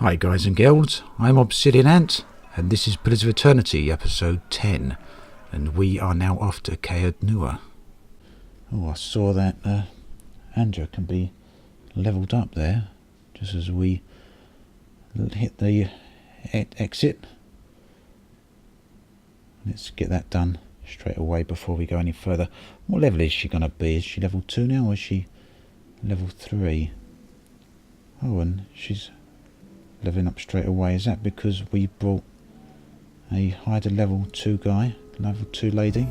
Hi guys and girls, I'm Obsidian Ant, and this is Pillars of Eternity, episode 10, and we are now off to Caed Nua. Oh, I saw that Andra can be levelled up there, just as we hit the exit. Let's get that done straight away before we go any further. What level is she going to be? Is she level 2 now, or is she level 3? Oh, and she's leveling up straight away. Is that because we brought a higher level 2 guy, level 2 lady?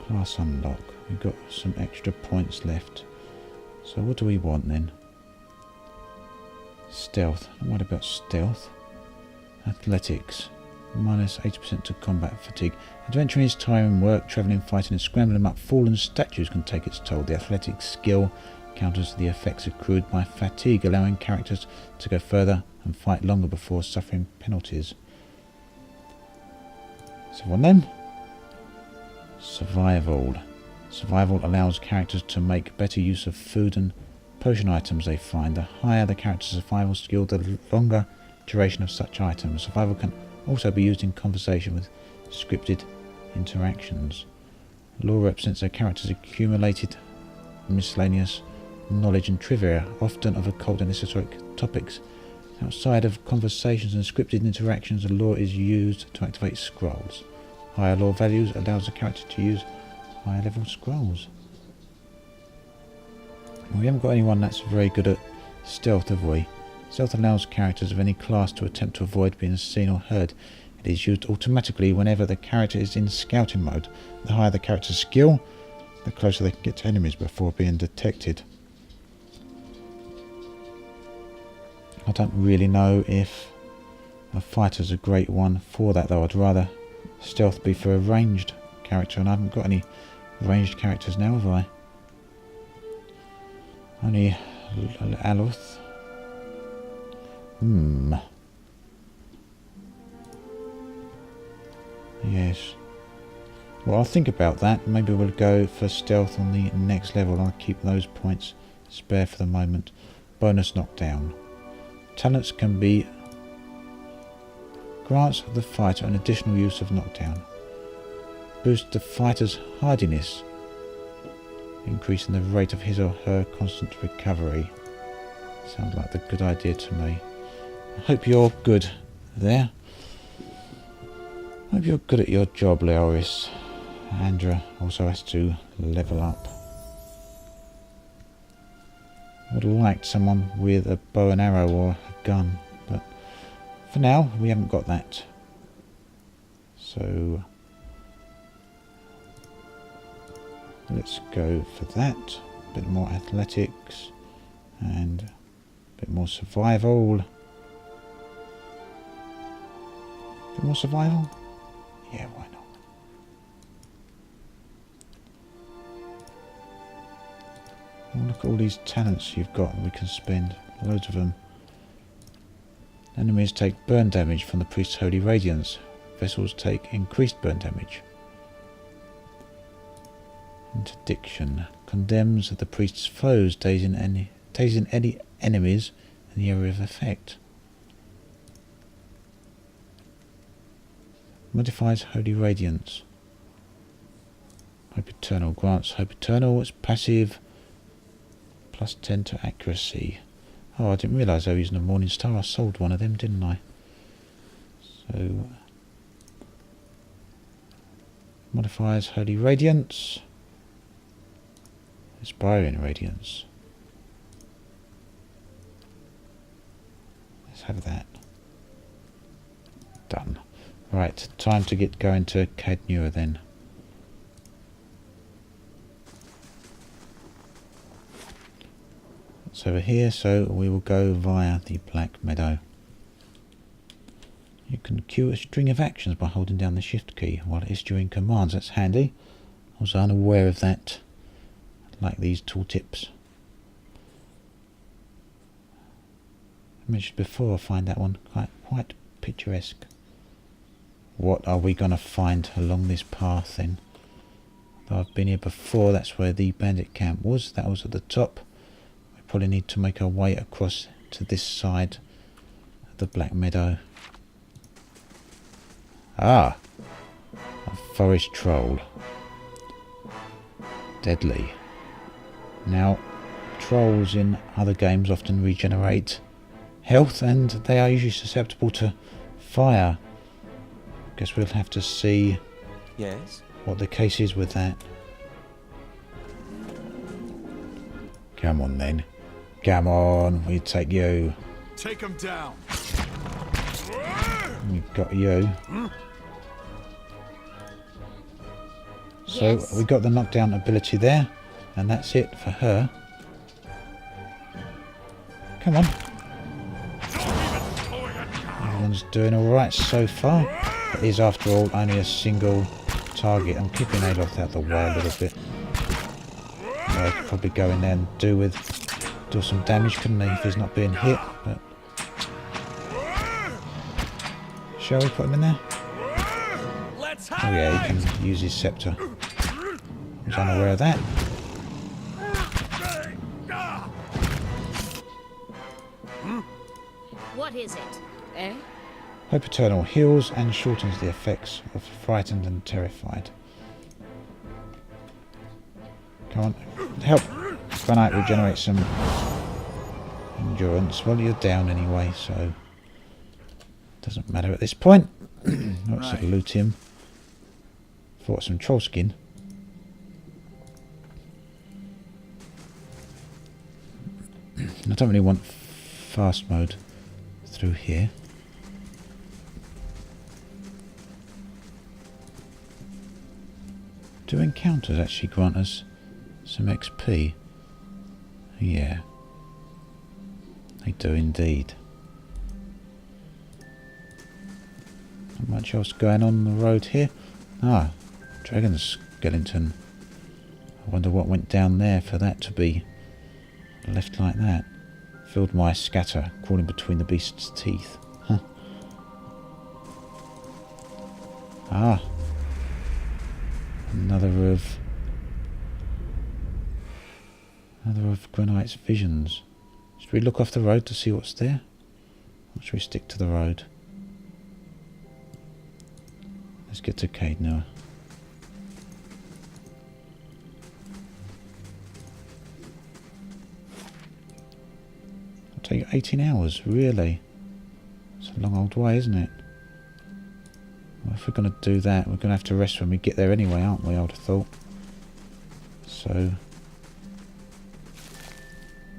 Class unlock. We've got some extra points left. So what do we want then? Stealth. What about stealth? Athletics. Minus 80% to combat fatigue. Adventuring is tiring work. Travelling, fighting and scrambling up fallen statues can take its toll. The athletic skill counters the effects accrued by fatigue, allowing characters to go further and fight longer before suffering penalties. So on then. Survival. Survival allows characters to make better use of food and potion items they find. The higher the character's survival skill, the longer duration of such items. Survival can also be used in conversation with scripted interactions. Lore represents a character's accumulated miscellaneous knowledge and trivia, often of occult and esoteric topics. Outside of conversations and scripted interactions, the lore is used to activate scrolls. Higher lore values allows the character to use higher level scrolls. We haven't got anyone that's very good at stealth, have we? Stealth allows characters of any class to attempt to avoid being seen or heard. It is used automatically whenever the character is in scouting mode. The higher the character's skill, the closer they can get to enemies before being detected. I don't really know if a fighter's a great one for that though. I'd rather stealth be for a ranged character, and I haven't got any ranged characters now, have I? Only Aloth. Yes. Well, I'll think about that. Maybe we'll go for stealth on the next level. I'll keep those points spare for the moment. Bonus knockdown. Talents can be grants the fighter an additional use of knockdown. Boost the fighter's hardiness, increasing the rate of his or her constant recovery. Sounds like a good idea to me. I hope you're good there. I hope you're good at your job, Leoris. Andra also has to level up. I would have liked someone with a bow and arrow or a gun, but for now we haven't got that. So let's go for that. A bit more athletics and a bit more survival. A bit more survival? Yeah, why not? Oh, look at all these talents you've got and we can spend. Loads of them. Enemies take burn damage from the priest's holy radiance. Vessels take increased burn damage. Interdiction. Condemns the priest's foes, tasing any enemies in the area of effect. Modifies holy radiance. Hope Eternal. Grants Hope Eternal. It's passive. Plus 10 to accuracy. Oh, I didn't realise I was using a Morning Star. I sold one of them, didn't I? So modifies holy radiance. Inspiring radiance. Let's have that. Done. Right, time to get going to Caed Nua then. It's over here, so we will go via the Black Meadow. You can queue a string of actions by holding down the shift key while issuing commands. That's handy. I was unaware of that. I like these tooltips. I mentioned before, I find that one quite picturesque. What are we going to find along this path then? Though I've been here before, that's where the bandit camp was. That was at the top. probably need to make our way across to this side of the Black Meadow. Ah! A forest troll. Deadly. Now, trolls in other games often regenerate health, and they are usually susceptible to fire. Guess we'll have to see what the case is with that. Come on then. Come on, we take you. Take him down. We've got you. So we got the knockdown ability there, and that's it for her. Come on. Everyone's doing alright so far. It is, after all, only a single target. I'm keeping Aloth out of the way a little bit. So I could probably go in there and do some damage, couldn't he, if he's not being hit. But shall we put him in there? Oh yeah, he can use his scepter. I was unaware of that. What is it? Eh? Hope Eternal heals and shortens the effects of frightened and terrified. Come on, help Granite regenerate some endurance. Well, you're down anyway, so doesn't matter at this point. Let's right. Loot him. For some troll skin. I don't really want fast mode through here. Do encounters actually grant us some XP? Yeah, they do indeed. Not much else going on the road here. Ah, dragon skeleton. I wonder what went down there for that to be left like that. Field mice scatter, crawling between the beast's teeth. Huh. Ah. Another of Granite's visions. Should we look off the road to see what's there? Or should we stick to the road? Let's get to Caed Nua. It'll take 18 hours, really? It's a long old way, isn't it? Well, if we're going to do that, we're going to have to rest when we get there anyway, aren't we, I would have thought. So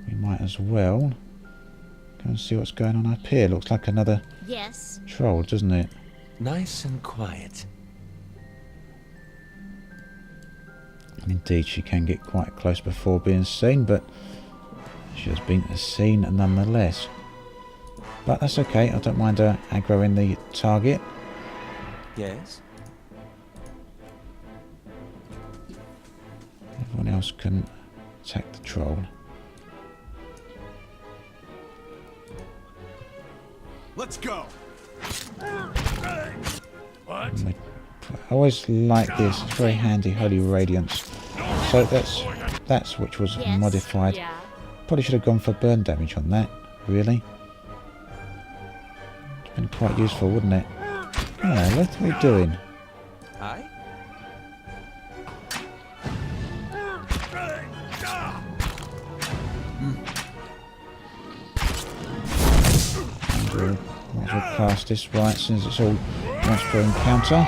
we might as well go and see what's going on up here. Looks like another troll, doesn't it? Nice and quiet. And indeed, she can get quite close before being seen, but she has been seen nonetheless. But that's okay, I don't mind her aggroing the target. Yes. Everyone else can attack the troll. Let's go. What? I always like this. It's very handy. Holy Radiance. So that's which was modified. Yeah. Probably should have gone for burn damage on that. Really. It's been quite useful, wouldn't it? Yeah, what are we doing? Aye. Might as well cast this right, since it's all once per encounter.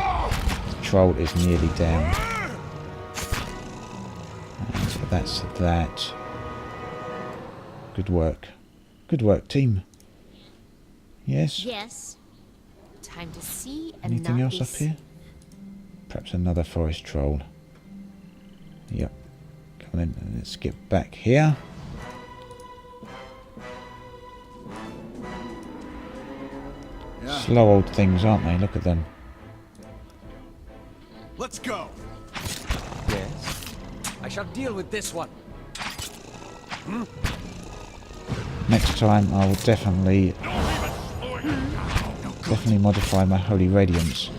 The troll is nearly down. And that's that. Good work. Good work, team. Yes? Yes. Time to see and anything else up here? Perhaps another forest troll. Yep. Come on in, let's get back here. Yeah. Slow old things, aren't they? Look at them. Let's go. Yes. I shall deal with this one. Next time I will definitely modify my Holy Radiance.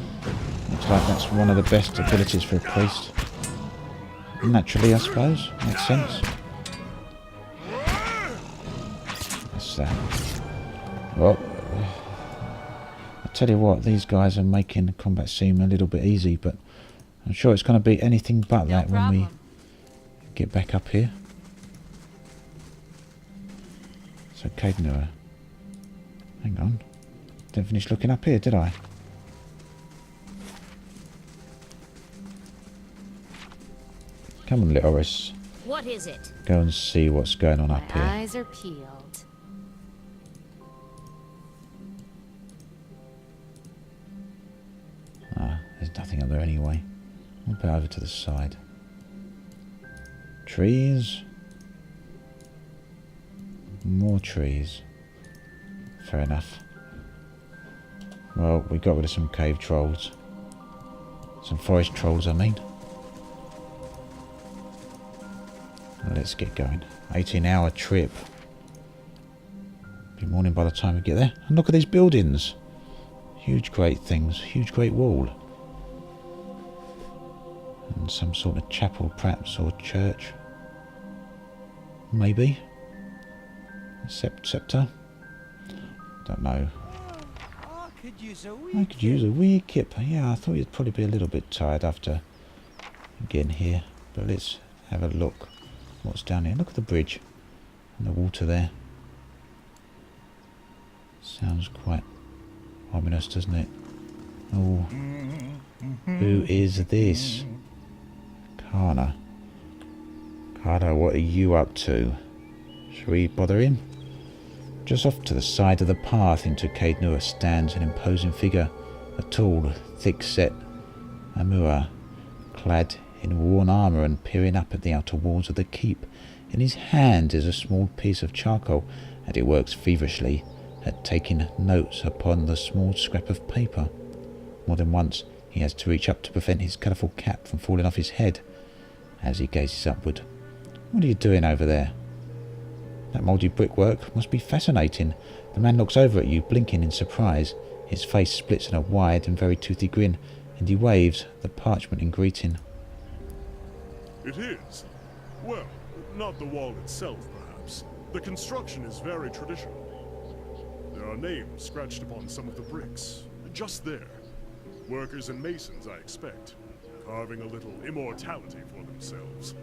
Looks like that's one of the best abilities for a priest. Naturally, I suppose. Makes sense. that? Well, I tell you what, these guys are making combat seem a little bit easy, but I'm sure it's going to be anything but that when we get back up here. So Caed Nua. Hang on. Didn't finish looking up here, did I? Come on, little Horace. What is it? Go and see what's going on up My here. eyes are peeled. Ah, there's nothing up there anyway. I'll put it over to the side. Trees. More trees. Fair enough. Well, we got rid of some cave trolls. Some forest trolls, I mean. Let's get going. 18-hour trip. Be morning by the time we get there. And look at these buildings. Huge great things. Huge great wall. And some sort of chapel perhaps, or church. Maybe. Scepter. Don't know. I could use a wee kip. Yeah, I thought you'd probably be a little bit tired after getting here. But let's have a look. What's down here? Look at the bridge. And the water there. Sounds quite ominous, doesn't it? Oh. Who is this? Kana. Kana, what are you up to? Shall we bother him? Just off to the side of the path into Caed Nua stands an imposing figure, a tall, thick-set Amua, clad in worn armour and peering up at the outer walls of the keep. In his hand is a small piece of charcoal, and he works feverishly at taking notes upon the small scrap of paper. More than once he has to reach up to prevent his colourful cap from falling off his head as he gazes upward. What are you doing over there? That mouldy brickwork must be fascinating. The man looks over at you, blinking in surprise. His face splits in a wide and very toothy grin, and he waves the parchment in greeting. It is. Well, not the wall itself, perhaps. The construction is very traditional. There are names scratched upon some of the bricks. Just there. Workers and masons, I expect. Carving a little immortality for themselves.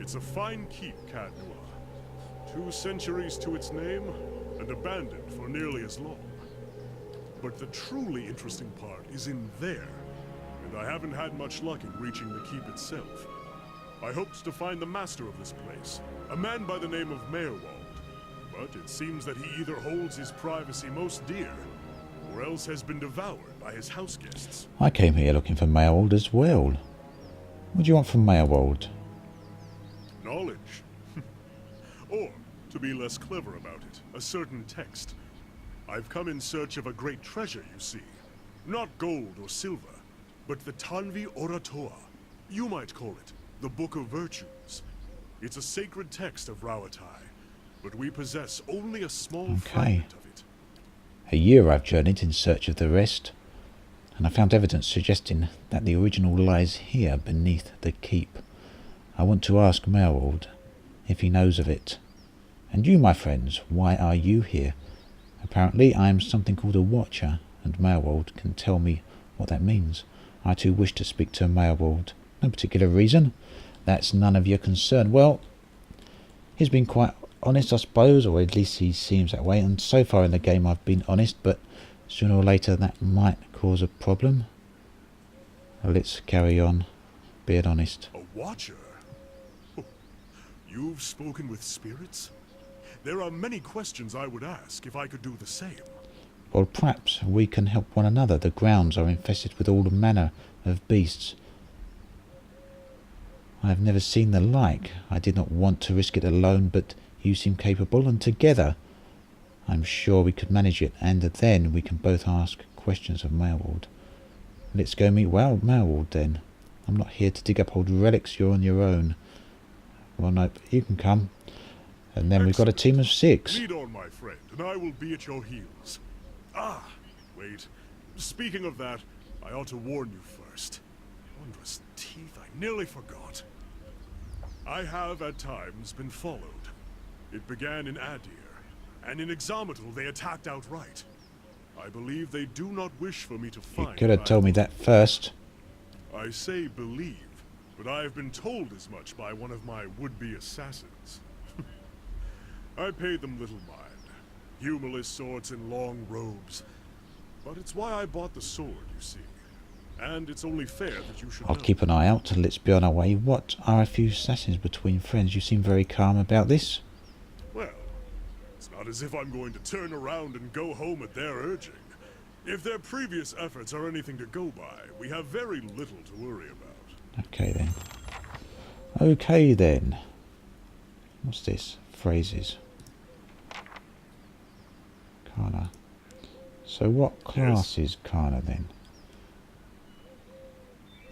It's a fine keep, Caed Nua. 2 centuries to its name, and abandoned for nearly as long. But the truly interesting part is in there, and I haven't had much luck in reaching the keep itself. I hoped to find the master of this place, a man by the name of Mayorwald, but it seems that he either holds his privacy most dear, or else has been devoured by his house guests. I came here looking for Mayorwald as well. What do you want from Mayorwald? Knowledge. Or, to be less clever about it, a certain text. I've come in search of a great treasure, you see. Not gold or silver, but the Tanvi Oratoa. You might call it the Book of Virtues. It's a sacred text of Rauatai, but we possess only a small fragment of it. A year I've journeyed in search of the rest, and I found evidence suggesting that the original lies here beneath the keep. I want to ask Mayorwald if he knows of it. And you, my friends, why are you here? Apparently I am something called a Watcher, and Mayorwald can tell me what that means. I too wish to speak to Mayorwald. No particular reason. That's none of your concern. Well, he's been quite honest, I suppose, or at least he seems that way, and so far in the game I've been honest, but sooner or later that might cause a problem. Well, let's carry on being honest. A Watcher? Oh, you've spoken with spirits? There are many questions I would ask if I could do the same. Well, perhaps we can help one another. The grounds are infested with all manner of beasts. I have never seen the like. I did not want to risk it alone, but you seem capable, and together I'm sure we could manage it, and then we can both ask questions of Mayorwald. Let's go meet Mayorwald then. I'm not here to dig up old relics. You're on your own. Well, no, you can come. And then we've got a team of 6. Lead on, my friend, and I will be at your heels. Ah, wait. Speaking of that, I ought to warn you first. Wondrous teeth, I nearly forgot. I have, at times, been followed. It began in Adir, and in Exametal they attacked outright. I believe they do not wish for me to You find could have told me that first. I say believe, but I have been told as much by one of my would-be assassins. I paid them little mind. Humorless swords and long robes. But it's why I bought the sword, you see. And it's only fair that you should I'll know. keep an eye out. Let's be on our way. What are a few assassins between friends? You seem very calm about this. Well, it's not as if I'm going to turn around and go home at their urging. If their previous efforts are anything to go by, we have very little to worry about. Okay then. Okay then. What's this? Phrases. Kana. So what class is Kana then?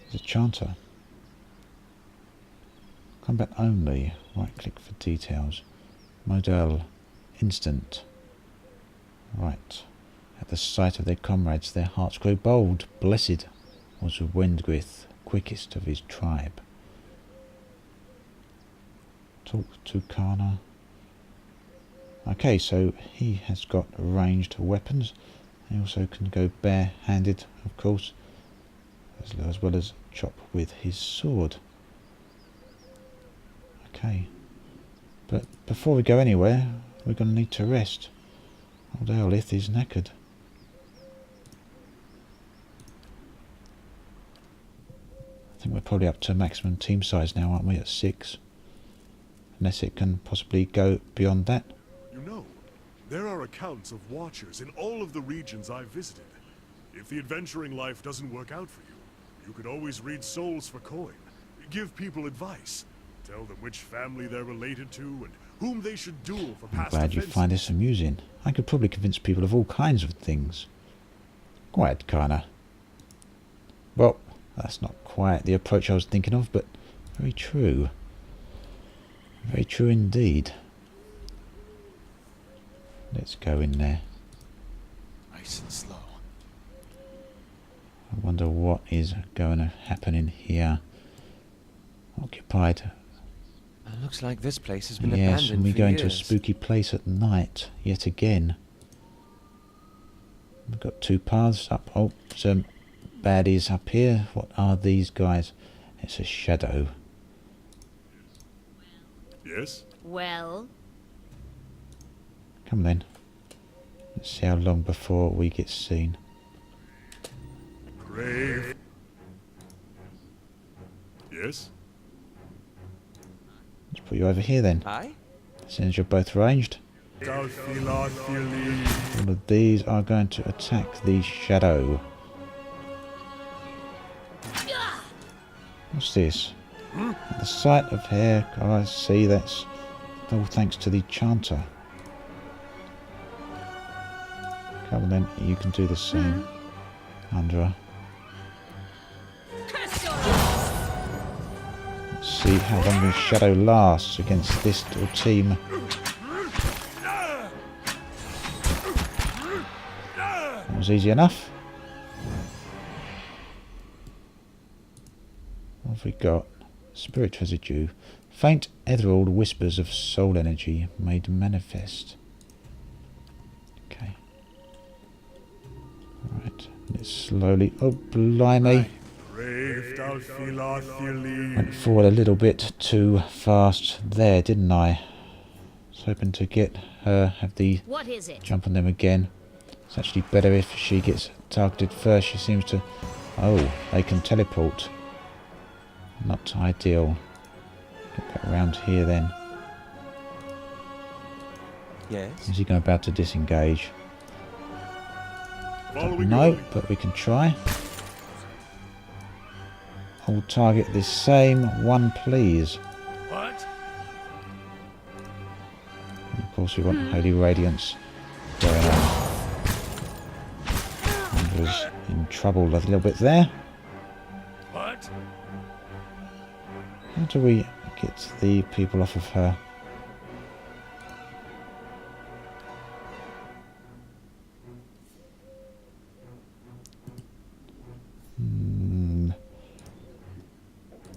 It's a chanter. Combat only. Right click for details. Model. Instant. Right. At the sight of their comrades, their hearts grow bold. Blessed was Wendgrith, quickest of his tribe. Talk to Kana. Okay, so he has got ranged weapons. He also can go bare-handed, of course, as well as chop with his sword. Okay, but before we go anywhere, we're going to need to rest. Old Eolith is knackered. I think we're probably up to maximum team size now, aren't we, at 6? Unless it can possibly go beyond that. You know, there are accounts of watchers in all of the regions I've visited. If the adventuring life doesn't work out for you, you could always read souls for coin, give people advice, tell them which family they're related to, and whom they should duel for I'm past glad you offenses. find this amusing. I could probably convince people of all kinds of things. Quite, Kana. Well, that's not quite the approach I was thinking of, but very true. Very true indeed. Let's go in there. Nice and slow. I wonder what is going to happen in here. Occupied. It looks like this place has been Yes, abandoned and we for go into a years. spooky place at night, yet again. We've got two paths up. Oh, some baddies up here. What are these guys? It's a shadow. Yes? Well, Come then. Let's see how long before we get seen. Grave. Yes? Let's put you over here then. Aye? Since you're both ranged. All of these are going to attack the shadow. What's this? At the sight of hair, I see that's all thanks to the chanter. Come on then, you can do the same. Andra. Let's see how long the shadow lasts against this little team. That was easy enough. What have we got? Spirit residue. Faint ethereal whispers of soul energy made manifest. Okay. Alright. Let's slowly... Oh, blimey. Went forward a little bit too fast there, didn't I? Was hoping to get her, have the what is it? jump on them again. It's actually better if she gets targeted first. She seems to... Oh, they can teleport. Not ideal. Get back around here then. Yes? Is he going about to disengage? Following No, your lead. but we can try. I'll target this same one, please. What? And of course, we want Holy Radiance going on. And was in trouble a little bit there. What? How do we get the people off of her?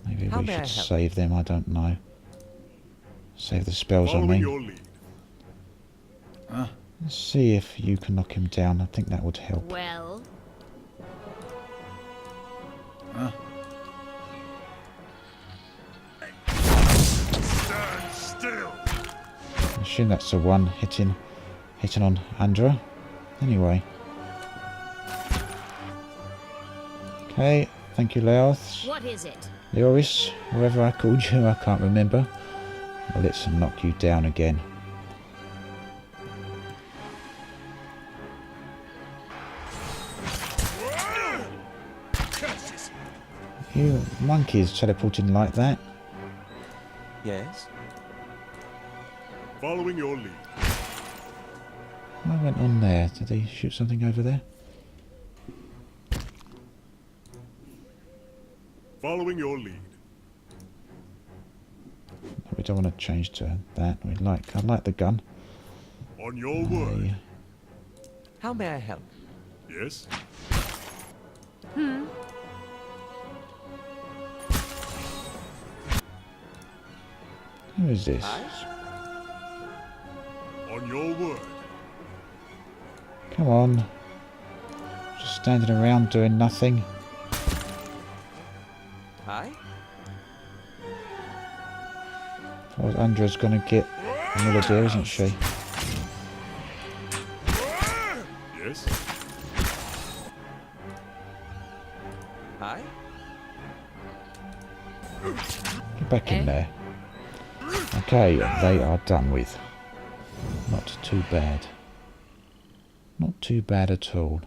Maybe How we may I should help? save them, I don't know. Save the spells, I Following mean. your lead. Let's see if you can knock him down. I think that would help. Well, Stand still! I assume that's the one hitting on Andra. Anyway. Okay, thank you, Leoth. what is it? Leoris, whoever I called you, I can't remember. Well, let's knock you down again. You monkeys teleporting like that? Yes. Following your lead. What went on there? Did they shoot something over there? Following your lead. We don't want to change to that. I like the gun. On your word. How may I help? Yes? Who is this? On your word. Come on. Just standing around doing nothing. Hi. Oh, Andra's gonna get another deer, isn't she? Yes? Hi. Get back in there. Okay, they are done with. Not too bad. Not too bad at all.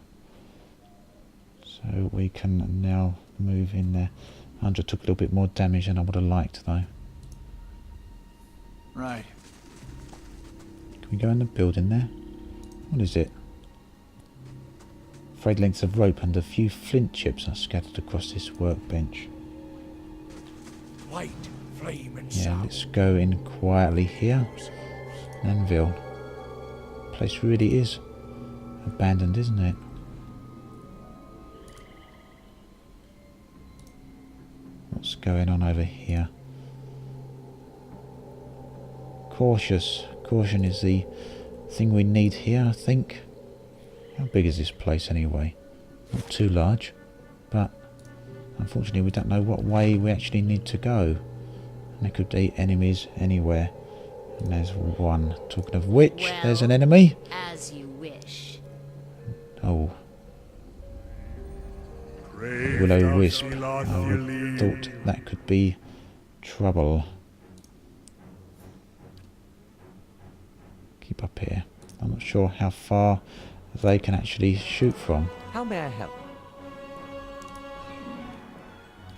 So we can now move in there. Andra took a little bit more damage than I would have liked though. Right. Can we go in the building there? What is it? Frayed lengths of rope and a few flint chips are scattered across this workbench. Light, flame, and Yeah, sound. let's go in quietly here. Anvil. Place really is abandoned, isn't it? What's going on over here? Cautious. Caution is the thing we need here, I think. How big is this place anyway? Not too large, but unfortunately we don't know what way we actually need to go. And there could be enemies anywhere. And there's one. Talking of which, Well, there's an enemy. As you wish. Oh, Brave Willow thou Wisp. Philoth I would Yuli. thought that could be trouble. Keep up here. I'm not sure how far they can actually shoot from. How may I help?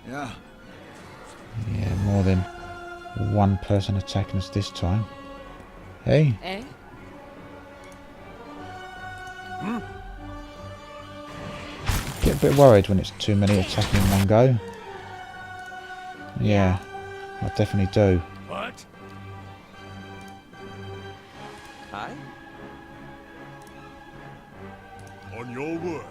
Yeah. Yeah, more than one person attacking us this time. Hey, Eh? get a bit worried when it's too many attacking in one go. Yeah, I definitely do. What? Hi. On your word.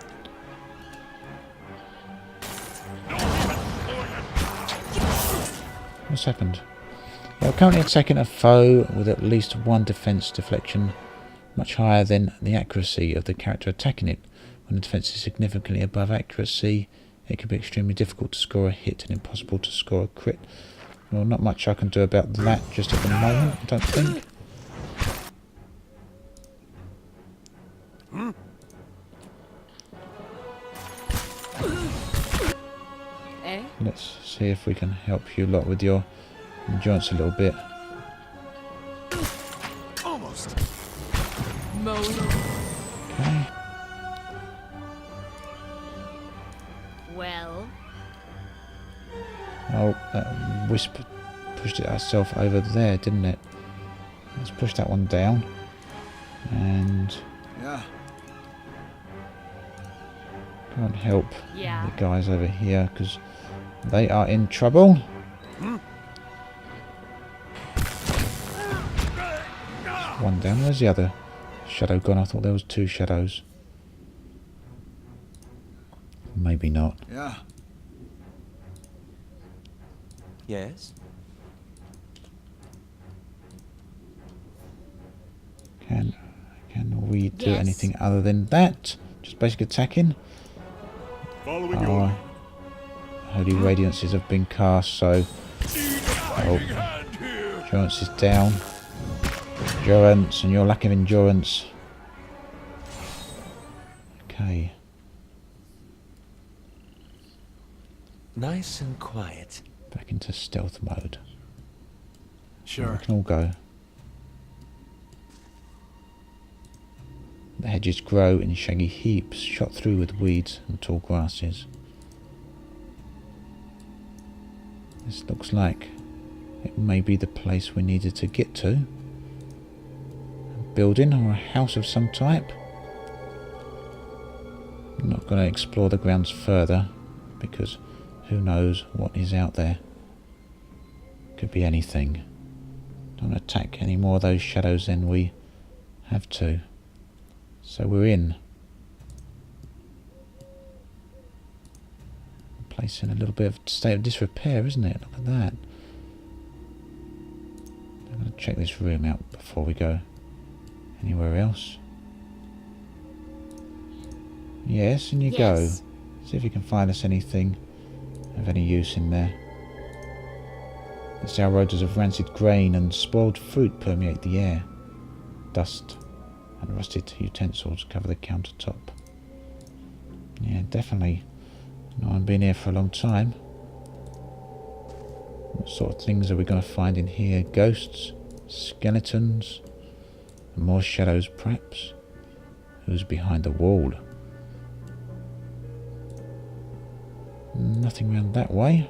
What's happened? We're currently attacking a foe with at least one defense deflection, much higher than the accuracy of the character attacking it. When the defense is significantly above accuracy, it can be extremely difficult to score a hit and impossible to score a crit. Well, not much I can do about that just at the moment, I don't think. Eh? Let's see if we can help you lot with your endurance a little bit. Almost. Okay. Well, Oh, that wisp pushed it herself over there, didn't it? Let's push that one down. And Yeah. go and help yeah. the guys over here because they are in trouble. One down. Where's the other shadow gone? I thought there was two shadows. Maybe not. Yeah. Yes. Can we do Yes. anything other than that? Just basic attacking? Following your Our lead. holy radiances have been cast, so endurance is down. Endurance and your lack of endurance. Okay. Nice and quiet. Back into stealth mode. Sure. We can all go. The hedges grow in shaggy heaps, shot through with weeds and tall grasses. This looks like it may be the place we needed to get to. A building or a house of some type. I'm not going to explore the grounds further because who knows what is out there. Could be anything. Don't attack any more of those shadows than we have to. So we're in. Place in a little bit of state of disrepair, isn't it? Look at that. I'm going to check this room out before we go anywhere else. Yes, and you go. Yes. See if you can find us anything of any use in there. The sour odours of rancid grain and spoiled fruit permeate the air. Dust and rusted utensils cover the countertop. Yeah, definitely. No one been here for a long time. What sort of things are we going to find in here? Ghosts? Skeletons? More shadows, perhaps? Who's behind the wall? Nothing round that way.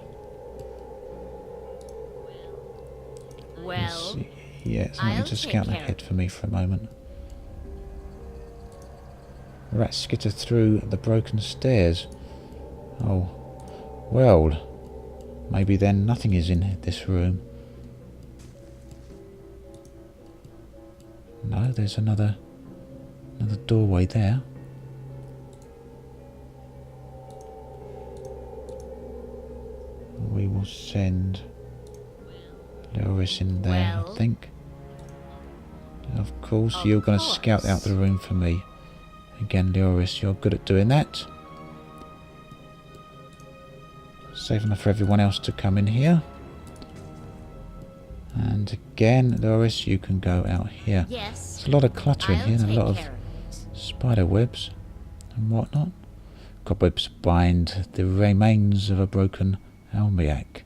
Let's Well, see. Yeah, something I'll to take scout care ahead for me for a moment. Rats skitter through the broken stairs. Oh, well, maybe then nothing is in this room. No, there's another doorway there. We will send Loris in there, Well. I think. Of course, you're going to scout out the room for me. Again, Loris, you're good at doing that. Safe enough for everyone else to come in here. And again, Loris, you can go out here. yes. There's a lot of clutter in I'll here and a take lot of care of it. spider webs and whatnot. Cobwebs bind the remains of a broken almiac.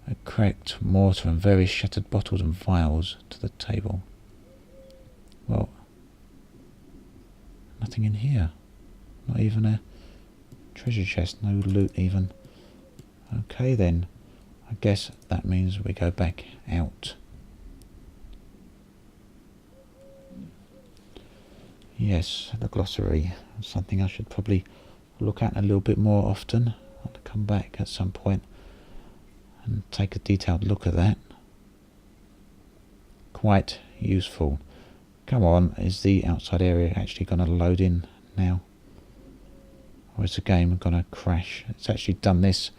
A cracked mortar and various shattered bottles and vials to the table. Well, nothing in here. Not even a treasure chest, no loot even. Okay then, I guess that means we go back out. Yes, the glossary. Something I should probably look at a little bit more often. I'll come back at some point and take a detailed look at that. Quite useful. Come on, is the outside area actually going to load in now? Or is the game going to crash? It's actually done this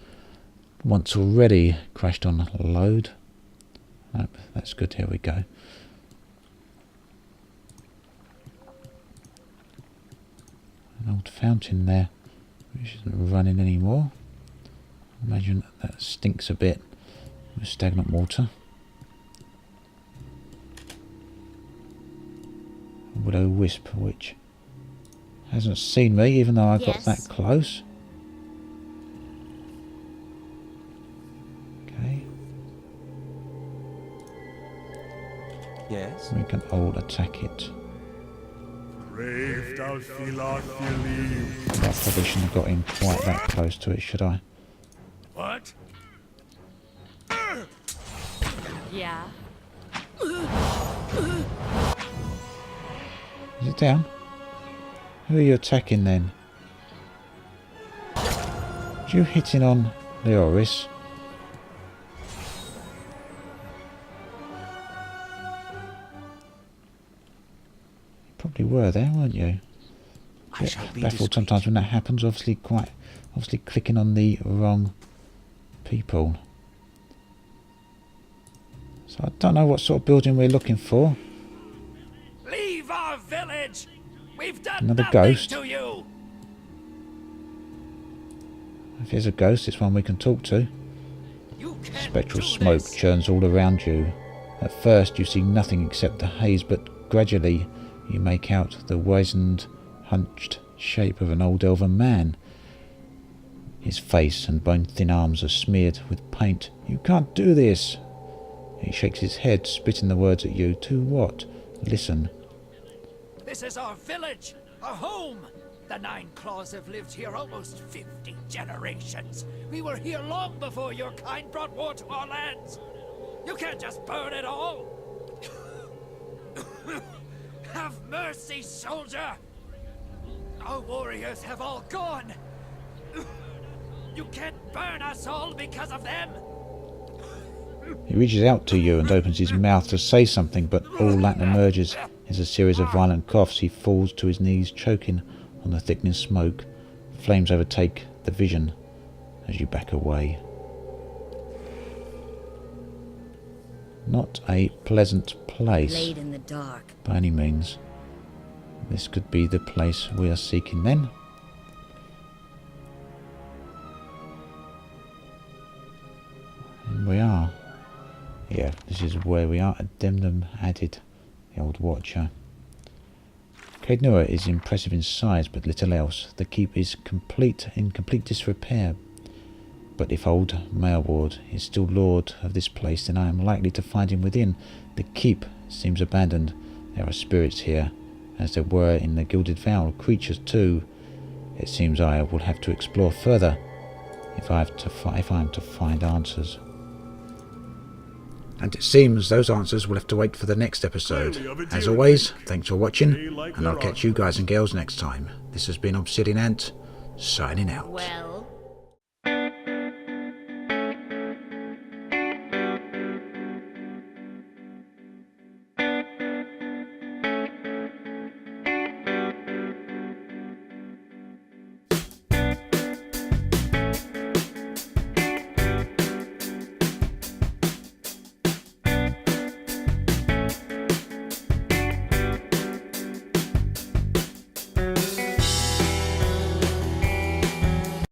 once already. Crashed on load. Nope, that's good, here we go. An old fountain there, which isn't running anymore. Imagine that stinks a bit with stagnant water. A willow wisp which hasn't seen me even though I got Yes. that close. Okay, Yes? we can all attack it. Brave thou Philok Philim. I probably shouldn't have got in quite that close to it, should I? What? Yeah. Is it down? Who are you attacking then? Are you hitting on Leoris? Probably were there, weren't you? I shall be Baffled discreet. sometimes when that happens. Obviously clicking on the wrong people. So I don't know what sort of building we're looking for. We've done Another nothing ghost? to you. If there's a ghost, it's one we can talk to. You can't Spectral do smoke this. churns all around you. At first you see nothing except the haze, but gradually you make out the wizened, hunched shape of an old elven man. His face and bone-thin arms are smeared with paint. You can't do this! He shakes his head, spitting the words at you. To what? Listen. This is our village, our home. The Nine Claws have lived here almost 50 generations. We were here long before your kind brought war to our lands. You can't just burn it all. Have mercy, soldier. Our warriors have all gone. You can't burn us all because of them. He reaches out to you and opens his mouth to say something, but all that emerges is a series of violent coughs. He falls to his knees, choking on the thickening smoke. Flames overtake the vision as you back away. Not a pleasant place Blade in the dark. by any means. This could be the place we are seeking then. And we are. Yeah, this is where we are. Addendum added. The old watcher. Caed Nua is impressive in size, but little else. The keep is in complete disrepair. But if old Maelward is still lord of this place, then I am likely to find him within. The keep seems abandoned. There are spirits here, as there were in the Gilded Vale. Creatures too. It seems I will have to explore further if I am to find answers. And it seems those answers will have to wait for the next episode. As always, thanks for watching, and I'll catch you guys and girls next time. This has been Obsidian Ant, signing out. Well,